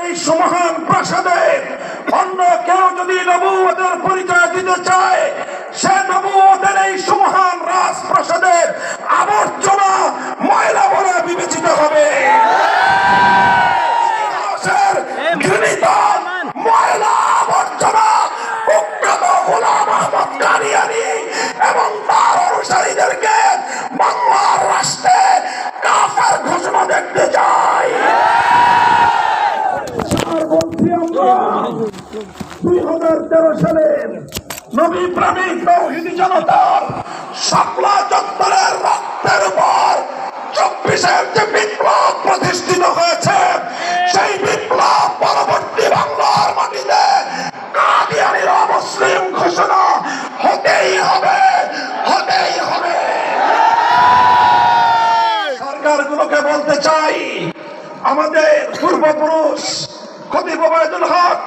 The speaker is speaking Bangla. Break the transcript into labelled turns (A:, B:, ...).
A: এই সুমহান প্রাসাদে অন্য কেউ যদি নবুয়তের পরিচয় দিতে চায়, সে নবুয়তের এই সুমহান রাজপ্রাসাদের আবর্জনা ময়লা বলে বিবেচিত হবে। ইতিহাসের ঘৃণিত ময়লা আবর্জনা কুখ্যাত গোলাম আহমদ কাদিয়ানী এবং তার অনুসারীদেরকে বাংলার রাষ্ট্রে কাফের ঘোষণা দেখতে চাই। 2013 সালে নবী প্রেমিক তৌহিদি জনতার শাপলা চত্বরের রক্তের উপর 24-এর যে বিপ্লব প্রতিষ্ঠিত হয়েছে, সেই বিপ্লব পরবর্তী বাংলার মাটিতে কাদিয়ানীর অমুসলিম ঘোষণা হতেই হবে, হতেই হবে। সরকারগুলোকে বলতে চাই, আমাদের পূর্বপুরুষ খতিব ওবায়দুল হক